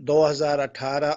2018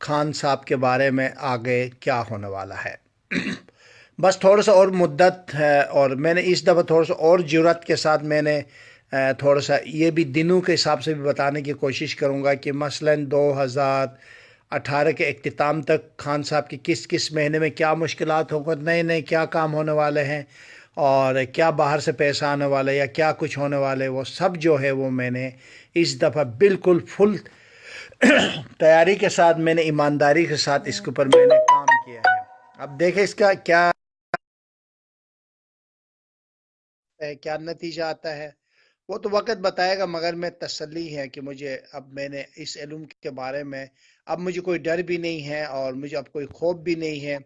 خان صاحب کے بارے میں آگے کیا ہونے والا ہے۔ بس تھوڑا سا اور مدت ہے، اور میں نے اس دفعہ تھوڑا سا اور جرات کے ساتھ میں نے تھوڑا سا یہ بھی دنوں کے حساب سے بھی بتانے کی کوشش کروں گا کہ مثلاً 2018 کے اختتام تک خان صاحب کی کس کس مہینے میں کیا مشکلات ہوں گے، نئے نئے کیا کام ہونے والے ہیں، اور کیا باہر سے پیسہ آنے والا ہے یا کیا کچھ ہونے والے، وہ سب جو ہے وہ میں نے اس دفعہ بالکل فل تیاری کے ساتھ، میں نے ایمانداری کے ساتھ اس کے اوپر میں نے کام کیا ہے۔ اب دیکھیں اس کا کیا نتیجہ آتا ہے، وہ تو وقت بتائے گا، مگر میں تسلی ہے کہ مجھے اب میں نے اس علم کے بارے میں اب مجھے کوئی ڈر بھی نہیں ہے، اور مجھے اب کوئی خوف بھی نہیں ہے،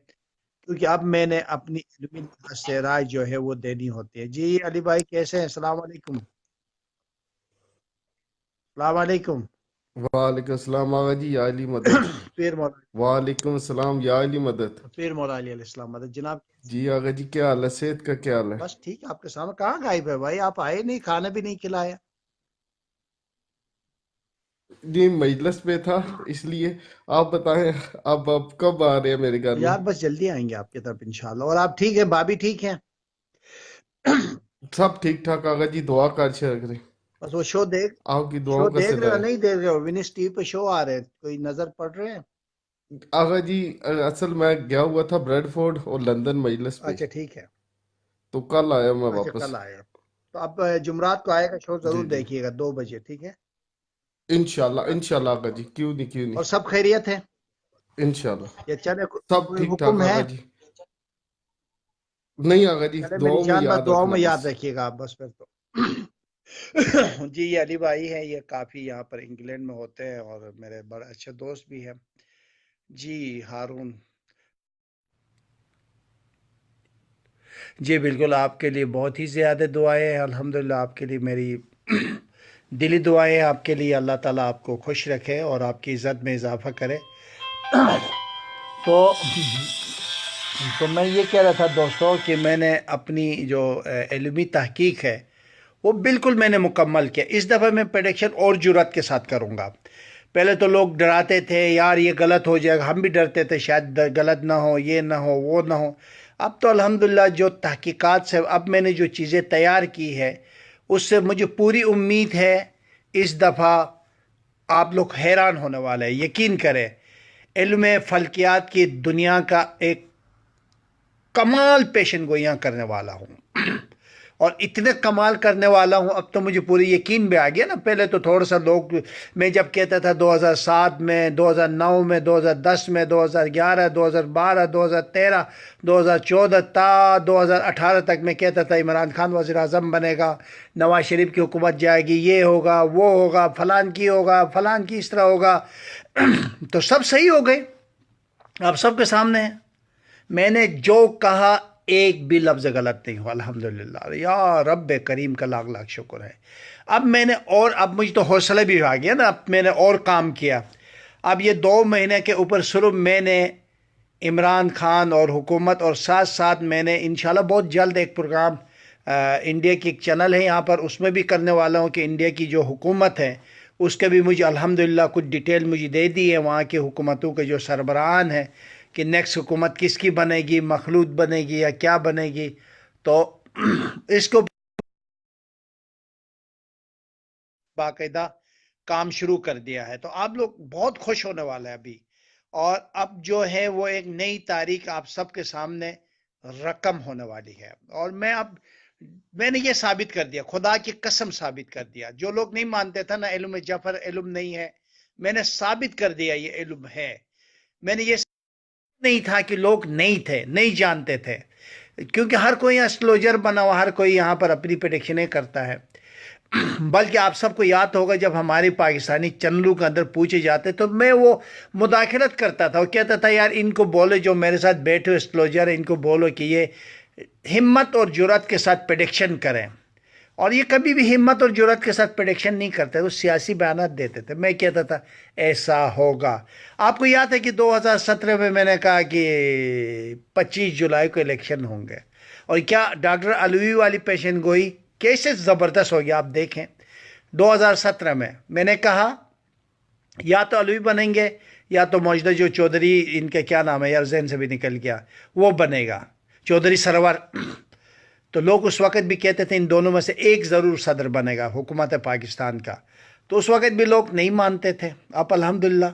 کیونکہ اب میں نے اپنی علمی لحاظ سے رائے جو ہے وہ دینی ہوتی ہے۔ جی علی بھائی کیسے ہیں؟ السلام علیکم۔ السلام علیکم۔ وعلیکم السلام آغا جی، یا علی مدد۔ پیر مولا وعلیکم السلام یا علی مدد۔ پیر مولا علیہ السلام مدد جناب۔ جی آغا جی، کیا حال ہے؟ صحت کا کیا حال ہے؟ بس ٹھیک ہے، آپ کے سامنے کہاں غائب ہے بھائی؟ آپ آئے نہیں، کھانا بھی نہیں کھلایا۔ جی مجلس پہ تھا، اس لیے آپ بتائیں آپ کب آ رہے ہیں میرے گھر میں؟ یار بس جلدی آئیں گے آپ کی طرف انشاءاللہ۔ اور آپ ٹھیک ہے؟ بھابھی ٹھیک ہیں؟ سب ٹھیک ٹھاک آغا جی، دعا کر کریں، بس وہ شو آپ کی دعاؤں کا دیکھ رہے صلہ ہو ہے۔ نہیں دیکھ رہے ہو؟ ونس ٹی وی پہ شو آ رہے ہیں، کوئی نظر پڑ رہے ہیں؟ آغا جی اصل میں گیا ہوا تھا بریڈ فورڈ اور لندن مجلس پہ، اچھا ٹھیک ہے۔ تو کل آیا میں اچھا واپس۔ کل آئے تو اب جمعرات کو آئے گا شو، ضرور جی جی، دیکھیے گا 2 بجے، ٹھیک ہے؟ انشاءاللہ آغا جی، کیوں نہیں کیوں اور نہیں، سب خیریت ہے؟ انشاءاللہ یہ چلے، سب کوئی ٹھیک ٹھاک حکم ہے؟ آغا جی۔ نہیں آغا جی، چلے میری دعاؤں میں جان، بس یاد دعاؤں رکھنا میں بس۔ یاد رکھیے گا آپ بس پھر تو۔ جی یہ علی بھائی ہیں، یہ کافی یہاں پر انگلینڈ میں ہوتے ہیں اور میرے بڑے اچھے دوست بھی ہیں۔ جی ہارون، جی بالکل، آپ کے لیے بہت ہی زیادہ دعائیں ہیں، الحمدللہ آپ کے لیے میری دلی دعائیں ہیں آپ کے لیے، اللہ تعالیٰ آپ کو خوش رکھے اور آپ کی عزت میں اضافہ کرے۔ تو میں یہ کہہ رہا تھا دوستوں کہ میں نے اپنی جو علمی تحقیق ہے وہ بالکل میں نے مکمل کیا۔ اس دفعہ میں پریڈکشن اور جرات کے ساتھ کروں گا۔ پہلے تو لوگ ڈراتے تھے یار یہ غلط ہو جائے گا، ہم بھی ڈرتے تھے شاید غلط نہ ہو، یہ نہ ہو، وہ نہ ہو۔ اب تو الحمدللہ جو تحقیقات سے اب میں نے جو چیزیں تیار کی ہے اس سے مجھے پوری امید ہے اس دفعہ آپ لوگ حیران ہونے والے ہیں۔ یقین کریں، علم فلکیات کی دنیا کا ایک کمال پیشن گوئیاں کرنے والا ہوں، اور اتنے کمال کرنے والا ہوں اب تو مجھے پوری یقین بھی آ گیا نا۔ پہلے تو تھوڑا سا لوگ، میں جب کہتا تھا 2007 میں، 2009 میں، 2010 میں، 2011، 2012، 2013، 2014 تا 2018 تک میں کہتا تھا عمران خان وزیر اعظم بنے گا، نواز شریف کی حکومت جائے گی، یہ ہوگا، وہ ہوگا، فلان کی ہوگا، فلان کی اس طرح ہوگا۔ تو سب صحیح ہو گئے، آپ سب کے سامنے ہیں۔ میں نے جو کہا ایک بھی لفظ غلط نہیں ہوا، الحمدللہ، یا رب کریم کا لاکھ لاکھ شکر ہے۔ اب میں نے اب مجھے تو حوصلہ بھی آ گیا نا، اب میں نے اور کام کیا۔ اب یہ 2 مہینے کے اوپر صرف میں نے عمران خان اور حکومت، اور ساتھ ساتھ میں نے انشاءاللہ بہت جلد ایک پروگرام انڈیا کی ایک چینل ہے یہاں پر، اس میں بھی کرنے والا ہوں کہ انڈیا کی جو حکومت ہے اس کے بھی مجھے الحمدللہ کچھ ڈیٹیل مجھے دے دی ہے، وہاں کی حکومتوں کے جو سربراہان ہیں کہ نیکسٹ حکومت کس کی بنے گی، مخلوط بنے گی یا کیا بنے گی۔ تو اس کو باقاعدہ کام شروع کر دیا ہے، تو آپ لوگ بہت خوش ہونے والے ہیں ابھی۔ اور اب جو ہے وہ ایک نئی تاریخ آپ سب کے سامنے رقم ہونے والی ہے، اور میں نے یہ ثابت کر دیا، خدا کی قسم ثابت کر دیا۔ جو لوگ نہیں مانتے تھا نا علم جعفر علم نہیں ہے، میں نے ثابت کر دیا یہ علم ہے۔ میں نے یہ نہیں تھا کہ لوگ نہیں تھے، نہیں جانتے تھے، کیونکہ ہر کوئی اسٹروجر بنا ہوا، ہر کوئی یہاں پر اپنی پریڈکشنیں کرتا ہے۔ بلکہ آپ سب کو یاد ہوگا جب ہماری پاکستانی چینلوں کے اندر پوچھے جاتے تو میں وہ مداخلت کرتا تھا، وہ کہتا تھا یار ان کو بولے جو میرے ساتھ بیٹھے ہوئے اسٹروجر ہیں، ان کو بولو کہ یہ ہمت اور جرات کے ساتھ پریڈکشن کریں۔ اور یہ کبھی بھی ہمت اور جرات کے ساتھ پریڈکشن نہیں کرتے، وہ سیاسی بیانات دیتے تھے۔ میں کہتا تھا ایسا ہوگا۔ آپ کو یاد ہے کہ 2017 میں میں نے کہا کہ 25 جولائی کو الیکشن ہوں گے، اور کیا ڈاکٹر علوی والی پیشن گوئی کیسے زبردست ہوگی آپ دیکھیں۔ 2017 میں نے کہا یا تو علوی بنیں گے یا تو موجودہ جو چودھری ان کے کیا نام ہے یار ذہن سے بھی نکل گیا وہ بنے گا، چودھری سرور۔ تو لوگ اس وقت بھی کہتے تھے ان دونوں میں سے ایک ضرور صدر بنے گا حکومت پاکستان کا، تو اس وقت بھی لوگ نہیں مانتے تھے۔ اب الحمدللہ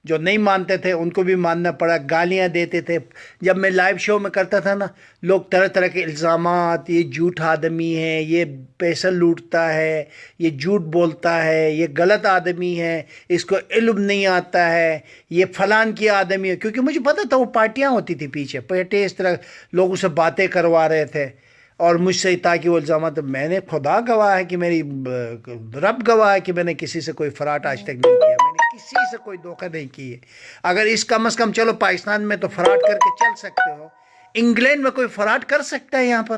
جو نہیں مانتے تھے ان کو بھی ماننا پڑا، گالیاں دیتے تھے۔ جب میں لائیو شو میں کرتا تھا نا، لوگ طرح طرح کے الزامات، یہ جھوٹ آدمی ہے، یہ پیسہ لوٹتا ہے، یہ جھوٹ بولتا ہے، یہ غلط آدمی ہے، اس کو علم نہیں آتا ہے، یہ فلان کی آدمی ہے، کیونکہ مجھے پتا تھا وہ پارٹیاں ہوتی تھی پیچھے پیٹے اس طرح لوگوں سے باتیں کروا رہے تھے اور مجھ سے تاکہ وہ الزامات، میں نے خدا گواہ ہے کہ میری رب گواہ ہے کہ میں نے کسی سے کوئی فراڈ آج تک نہیں کیا، میں نے کسی سے کوئی دھوکہ نہیں کی ہے۔ اگر اس کم از کم چلو پاکستان میں تو فراڈ کر کے چل سکتے ہو، انگلینڈ میں کوئی فراڈ کر سکتا ہے یہاں پر؟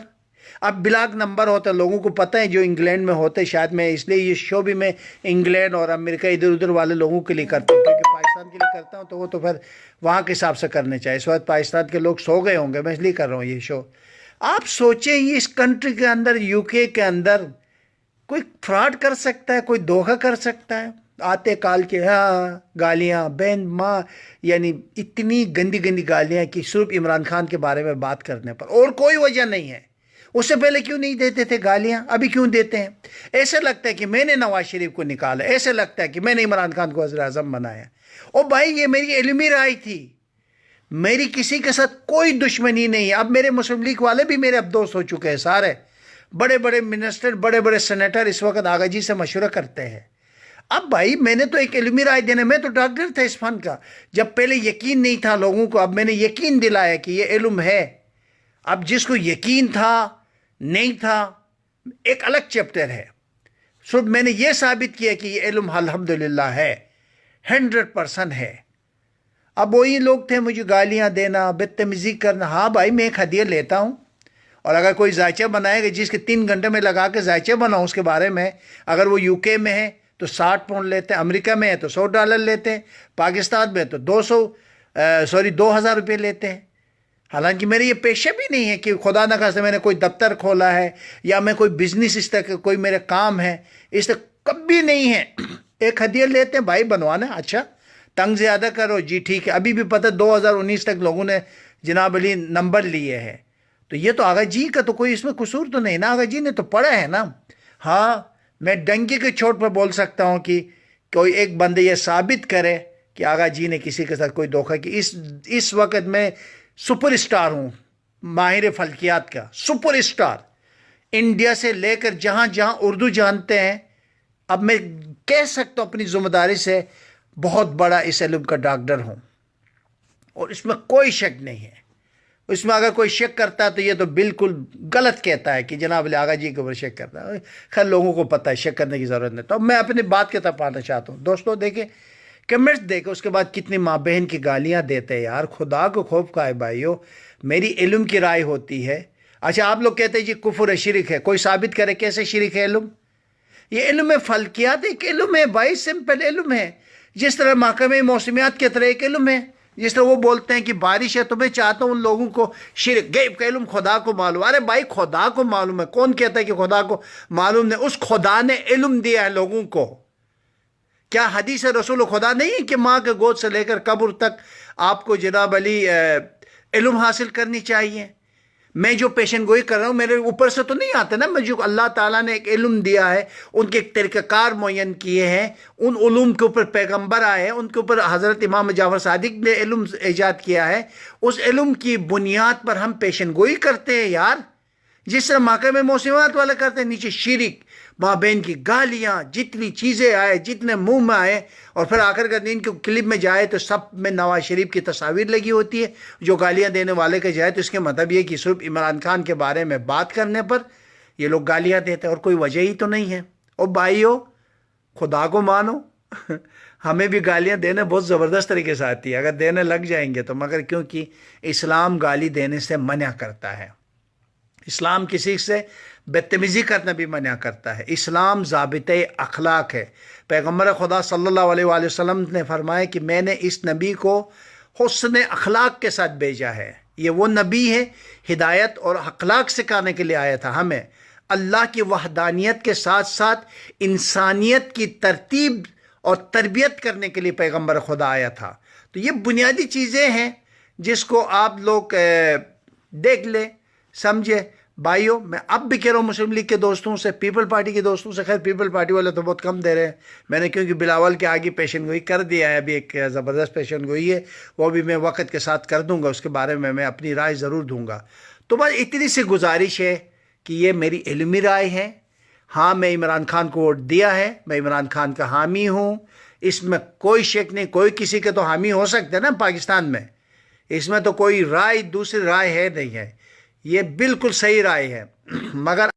اب بلاک نمبر ہوتا ہے، لوگوں کو پتہ ہے جو انگلینڈ میں ہوتے، شاید میں اس لیے یہ شو بھی میں انگلینڈ اور امریکہ ادھر ادھر والے لوگوں کے لیے کرتا ہوں، کیونکہ پاکستان کے لیے کرتا ہوں تو وہ تو پھر وہاں کے حساب سے کرنے چاہیے۔ اس وقت پاکستان کے لوگ سو گئے ہوں گے، میں اس لیے کر رہا ہوں یہ شو۔ آپ سوچیں یہ اس کنٹری کے اندر، یو کے کے اندر کوئی فراڈ کر سکتا ہے، کوئی دھوکہ کر سکتا ہے؟ آتے کال کے ہاں گالیاں بہن ماں، یعنی اتنی گندی گندی گالیاں کہ صرف عمران خان کے بارے میں بات کرنے پر، اور کوئی وجہ نہیں ہے۔ اس سے پہلے کیوں نہیں دیتے تھے گالیاں، ابھی کیوں دیتے ہیں؟ ایسے لگتا ہے کہ میں نے نواز شریف کو نکالا، ایسے لگتا ہے کہ میں نے عمران خان کو وزیر اعظم بنایا۔ او بھائی یہ میری علمی رائے تھی، میری کسی کے ساتھ کوئی دشمنی نہیں ہے۔ اب میرے مسلم لیگ والے بھی میرے اب دوست ہو چکے ہیں سارے، بڑے بڑے منسٹر، بڑے بڑے سینیٹر اس وقت آغا جی سے مشورہ کرتے ہیں۔ اب بھائی میں نے تو ایک علمی رائے دینے، میں تو ڈاکٹر تھا اس فن کا، جب پہلے یقین نہیں تھا لوگوں کو، اب میں نے یقین دلایا کہ یہ علم ہے۔ اب جس کو یقین تھا نہیں تھا ایک الگ چیپٹر ہے، صرف میں نے یہ ثابت کیا کہ یہ علم الحمدللہ ہے، 100% ہے۔ اب وہی لوگ تھے مجھے گالیاں دینا، بدتمیزی کرنا۔ ہاں بھائی میں ایک ہدیہ لیتا ہوں، اور اگر کوئی ذائچہ بنائے گا جس کے 3 گھنٹے میں لگا کے ذائچہ بناؤں اس کے بارے میں، اگر وہ یو کے میں ہے تو 60 پاؤنڈ لیتے ہیں، امریکہ میں ہے تو $100 لیتے ہیں، پاکستان میں تو 2,000 روپے لیتے ہیں۔ حالانکہ میرے یہ پیشہ بھی نہیں ہے کہ خدا نہ خواستہ میں نے کوئی دفتر کھولا ہے یا میں کوئی بزنس اس طرح کوئی میرے کام ہے، اس طرح کبھی نہیں ہے۔ ایک ہدیہ لیتے ہیں بھائی بنوانا، اچھا تنگ زیادہ کرو جی ٹھیک ہے۔ ابھی بھی پتہ 2019 تک لوگوں نے جناب علی نمبر لیے ہیں، تو یہ تو آغا جی کا تو کوئی اس میں قصور تو نہیں نا، آغا جی نے تو پڑھا ہے نا۔ ہاں میں ڈنکی کے چوٹ پر بول سکتا ہوں کہ کوئی ایک بندے یہ ثابت کرے کہ آغا جی نے کسی کے ساتھ کوئی دھوکہ کی۔ اس وقت میں سپر اسٹار ہوں، ماہر فلکیات کا سپر اسٹار، انڈیا سے لے کر جہاں جہاں اردو جانتے ہیں، اب میں کہہ سکتا ہوں اپنی ذمہ داری سے بہت بڑا اس علم کا ڈاکٹر ہوں، اور اس میں کوئی شک نہیں ہے۔ اس میں اگر کوئی شک کرتا ہے تو یہ تو بالکل غلط کہتا ہے کہ جناب علی آغا جی کے اوپر شک کرتا ہے۔ خیر لوگوں کو پتہ ہے، شک کرنے کی ضرورت نہیں۔ تو میں اپنی بات کی طرف آنا چاہتا ہوں۔ دوستوں دیکھیں کمنٹس دیکھیں، اس کے بعد کتنی ماں بہن کی گالیاں دیتے ہیں یار، خدا کو خوف کا ہے بھائیو۔ میری علم کی رائے ہوتی ہے۔ اچھا آپ لوگ کہتے ہیں جی کفر ہے، شرک ہے، کوئی ثابت کرے کیسے شرک ہے علم؟ یہ علم فلکیات ایک علم ہے بھائی، سمپل علم ہے، جس طرح محکمہ موسمیات کے طرح ایک علم ہے۔ جس طرح وہ بولتے ہیں کہ بارش ہے تو میں چاہتا ہوں ان لوگوں کو شرک، غیب کا علم خدا کو معلوم۔ ارے بھائی خدا کو معلوم ہے، کون کہتا ہے کہ خدا کو معلوم نہیں؟ اس خدا نے علم دیا ہے لوگوں کو۔ کیا حدیث رسول خدا نہیں ہے کہ ماں کے گود سے لے کر قبر تک آپ کو جناب علی علم حاصل کرنی چاہیے؟ میں جو پیشن گوئی کر رہا ہوں میرے اوپر سے تو نہیں آتا نا، مجھے اللہ تعالیٰ نے ایک علم دیا ہے، ان کے ایک طریقہ کار معین کیے ہیں، ان علوم کے اوپر پیغمبر آئے ہیں، ان کے اوپر حضرت امام جعفر صادق نے علم ایجاد کیا ہے، اس علم کی بنیاد پر ہم پیشن گوئی کرتے ہیں یار۔ جس طرح محکمہ موسمیات والے کرتے ہیں، نیچے شرک، ماں بہن کی گالیاں، جتنی چیزیں آئے، جتنے منہ میں آئے، اور پھر آخر کا دن کے کلپ میں جائے تو سب میں نواز شریف کی تصاویر لگی ہوتی ہے۔ جو گالیاں دینے والے کے جائے تو اس کے مطلب یہ کہ صرف عمران خان کے بارے میں بات کرنے پر یہ لوگ گالیاں دیتے ہیں، اور کوئی وجہ ہی تو نہیں ہے۔ اور بھائیو خدا کو مانو، ہمیں بھی گالیاں دینے بہت زبردست طریقے سے آتی ہے اگر دینے لگ جائیں گے تو، مگر کیونکہ اسلام گالی دینے سے منع کرتا ہے، اسلام کسی سے بدتمیزی کرنا بھی منع کرتا ہے۔ اسلام ضابطۂ اخلاق ہے۔ پیغمبر خدا صلی اللہ علیہ وآلہ وسلم نے فرمایا کہ میں نے اس نبی کو حسن اخلاق کے ساتھ بھیجا ہے۔ یہ وہ نبی ہے ہدایت اور اخلاق سکھانے کے لیے آیا تھا ہمیں، اللہ کی وحدانیت کے ساتھ ساتھ انسانیت کی ترتیب اور تربیت کرنے کے لیے پیغمبر خدا آیا تھا. تو یہ بنیادی چیزیں ہیں جس کو آپ لوگ دیکھ لیں, سمجھے. بھائیوں, میں اب بھی کہہ رہا ہوں مسلم لیگ کے دوستوں سے, پیپل پارٹی کے دوستوں سے, خیر پیپل پارٹی والے تو بہت کم دے رہے ہیں, میں نے کیونکہ بلاول کے آگے پیشن گوئی کر دیا ہے, ابھی ایک زبردست پیشن گوئی ہے, وہ بھی میں وقت کے ساتھ کر دوں گا, اس کے بارے میں اپنی رائے ضرور دوں گا. تو بس اتنی سی گزارش ہے کہ یہ میری علمی رائے ہے. ہاں, میں عمران خان کو ووٹ دیا ہے, میں عمران خان کا حامی ہوں, اس میں کوئی شک نہیں. کوئی کسی کے تو حامی ہو سکتے ہیں نا پاکستان میں, اس میں تو کوئی رائے دوسری رائے ہے نہیں ہے, یہ بالکل صحیح رائے ہے. مگر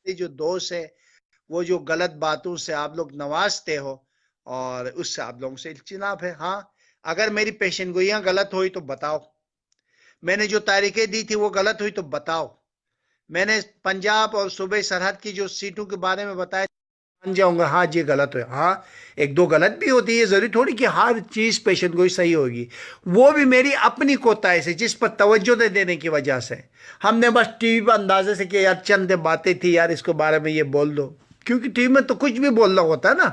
جو دوست ہے وہ جو غلط باتوں سے آپ لوگ نوازتے ہو, اور اس سے آپ لوگوں سے اجتناب ہے. ہاں, اگر میری پیشن گوئیاں غلط ہوئی تو بتاؤ, میں نے جو تاریخیں دی تھی وہ غلط ہوئی تو بتاؤ. میں نے پنجاب اور صوبے سرحد کی جو سیٹوں کے بارے میں بتایا, مان جاؤں گا ہاں جی غلط ہے. ہاں, ایک دو غلط بھی ہوتی ہے, ضروری تھوڑی کہ ہر چیز پیشن گوئی صحیح ہوگی. وہ بھی میری اپنی کوتاہی سے, جس پر توجہ نہ دینے کی وجہ سے. ہم نے بس ٹی وی پر اندازے سے کہ یار چند باتیں تھی یار, اس کے بارے میں یہ بول دو, کیونکہ ٹی وی میں تو کچھ بھی بولنا ہوتا ہے نا.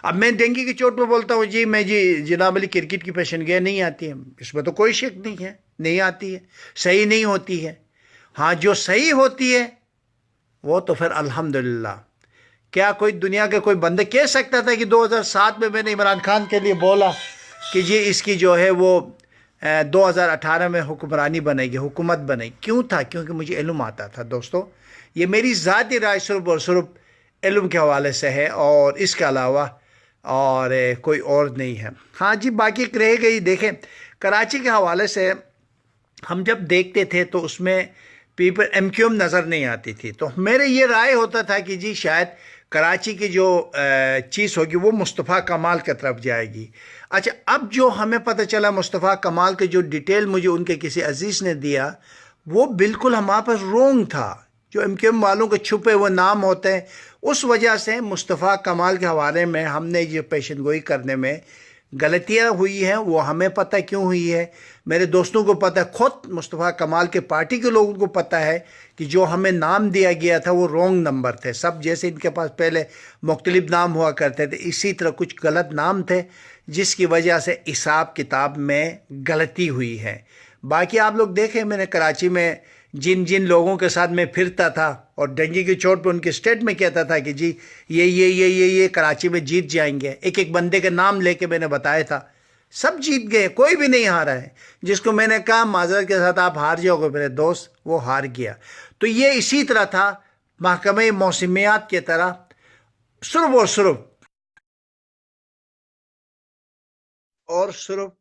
اب میں ڈینگی کی چوٹ پہ بولتا ہوں جی میں جی جناب علی کرکٹ کی پیشن گوئی نہیں آتی ہے, اس میں تو کوئی شک نہیں ہے, نہیں آتی ہے, صحیح نہیں ہوتی ہے. ہاں, جو صحیح ہوتی ہے وہ تو پھر الحمدللہ. کیا کوئی دنیا کے کوئی بندے کہہ سکتا تھا کہ 2007 میں نے عمران خان کے لیے بولا کہ جی اس کی جو ہے وہ 2018 میں حکمرانی بنے گی, حکومت بنے گی؟ کیوں تھا؟ کیونکہ مجھے علم آتا تھا. دوستو, یہ میری ذاتی رائے صرف اور صرف علم کے حوالے سے ہے, اور اس کے علاوہ اور کوئی اور نہیں ہے. ہاں جی, باقی رہ گئی. دیکھیں, کراچی کے حوالے سے ہم جب دیکھتے تھے تو اس میں پیپل ایم کیو ایم نظر نہیں آتی تھی, تو میرے یہ رائے ہوتا تھا کہ جی شاید کراچی کی جو چیز ہوگی وہ مصطفیٰ کمال کی طرف جائے گی. اچھا, اب جو ہمیں پتہ چلا مصطفیٰ کمال کے جو ڈیٹیل مجھے ان کے کسی عزیز نے دیا, وہ بالکل ہمارے پاس رونگ تھا. جو ایم کیو ایم والوں کے چھپے وہ نام ہوتے ہیں, اس وجہ سے مصطفیٰ کمال کے حوالے میں ہم نے یہ پیشن گوئی کرنے میں غلطیاں ہوئی ہیں. وہ ہمیں پتہ کیوں ہوئی ہے, میرے دوستوں کو پتہ ہے, خود مصطفیٰ کمال کے پارٹی کے لوگوں کو پتہ ہے کہ جو ہمیں نام دیا گیا تھا وہ رونگ نمبر تھے. سب جیسے ان کے پاس پہلے مختلف نام ہوا کرتے تھے, اسی طرح کچھ غلط نام تھے, جس کی وجہ سے حساب کتاب میں غلطی ہوئی ہے. باقی آپ لوگ دیکھیں, میں نے کراچی میں جن جن لوگوں کے ساتھ میں پھرتا تھا اور ڈنگی کی چوٹ پہ ان کے اسٹیٹ میں کہتا تھا کہ جی یہ کراچی میں جیت جائیں گے, ایک ایک بندے کے نام لے کے میں نے بتایا تھا, سب جیت گئے, کوئی بھی نہیں ہارا ہے. جس کو میں نے کہا معذرت کے ساتھ آپ ہار جاؤ گے میرے دوست, وہ ہار گیا. تو یہ اسی طرح تھا محکمہ موسمیات کی طرح, صرف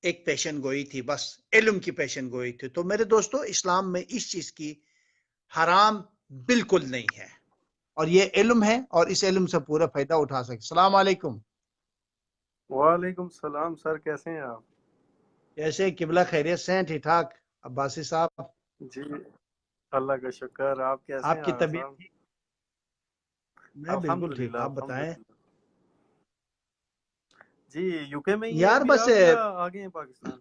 ایک پیشن گوئی تھی, بس علم کی پیشن گوئی تھی. تو میرے دوستو, اسلام میں اس چیز کی حرام بالکل نہیں ہے, اور یہ علم ہے, اور اس علم سے پورا فائدہ اٹھا سکے. السلام علیکم. وعلیکم السلام سر, کیسے ہیں آپ؟ کیسے قبلہ خیریت سے ہیں؟ ٹھیک ٹھاک عباسی صاحب؟ جی اللہ کا شکر. آپ کیسے ہیں آپ کی آغا طبیعت صاحب؟ ٹھیک؟ میں بالکل ٹھیک, الحمدللہ آپ بتائیں. الحمدللہ. جی یو کے میں ہی ہیں یار ابھی بس آپ, یا آگے ہیں پاکستان؟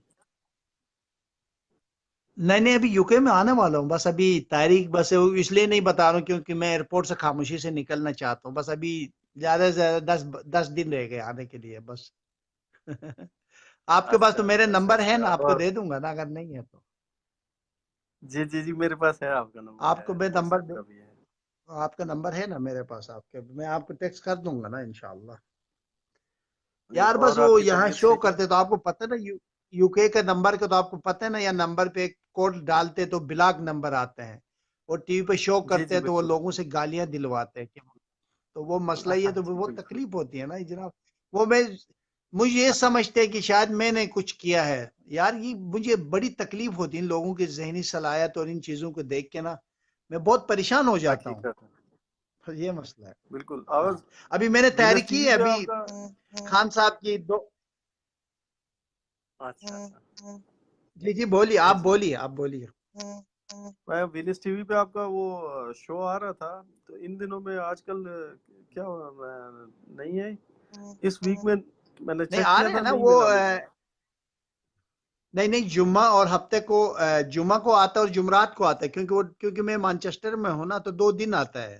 نہیں ابھی یو کے میں آنے والا ہوں, بس ابھی تاریخ بس اس لیے نہیں بتا رہا ہوں کیونکہ میں ایئرپورٹ سے خاموشی سے نکلنا چاہتا ہوں. بس ابھی زیادہ سے زیادہ 10 دن رہ گئے آنے کے لیے بس. آپ کے پاس تو اچھا میرے اچھا اچھا نمبر ہے اچھا. نا, آپ کو اور دے دوں گا نا اگر نہیں ہے تو. جی جی جی میرے پاس ہے آپ کا نمبر, آپ کو ہے میں نمبر واٹسپ دے, کا بھی ہے. آپ کا نمبر ہے نا میرے پاس, آپ کے میں آپ کو ٹیکسٹ کر دوں گا نا انشاءاللہ. جی, یار بس اور آپ وہ کی یہاں طبیعت شو ٹھیک ہے؟ کرتے تو آپ کو پتہ نا, یو کے کا نمبر کا تو آپ کو پتہ ہے نا, یا نمبر پہ کوڈ ڈالتے تو بلاک نمبر آتے ہیں, اور ٹی وی پہ شو جی کرتے جی ہیں تو وہ بالکل لوگوں سے گالیاں دلواتے ہیں تو وہ مسئلہ یہ, تو جی بہت بالکل. تکلیف ہوتی ہے نا جناب. وہ مجھے یہ سمجھتے کہ شاید میں نے کچھ کیا ہے. یار یہ مجھے بڑی تکلیف ہوتی ہے ان لوگوں کی ذہنی صلاحیت اور ان چیزوں کو دیکھ کے نا, میں بہت پریشان ہو جاتا ہوں. حقیقت ہے, یہ مسئلہ ہے. بالکل. ہاں, آواز ابھی میں نے وینس تیاری ٹی کی وی ہے, پہ ابھی آپ کا. خان صاحب کی دو. اچھا اچھا. جی بولیے, جی آپ جی بولیے, آپ بولیے. میں وینس ٹی وی پہ آپ کا وہ شو آ رہا تھا, تو ان دنوں میں آج کل کیا نہیں ہے, اس ویک میں نے نہیں چیک آ کیا رہے ہیں تھا, نا نہیں وہ, ملا مجھے. نہیں جمعہ اور ہفتے کو, جمعہ کو آتا ہے اور جمعرات کو آتا ہے, کیونکہ میں مانچسٹر میں ہوں نا, تو 2 دن آتا ہے.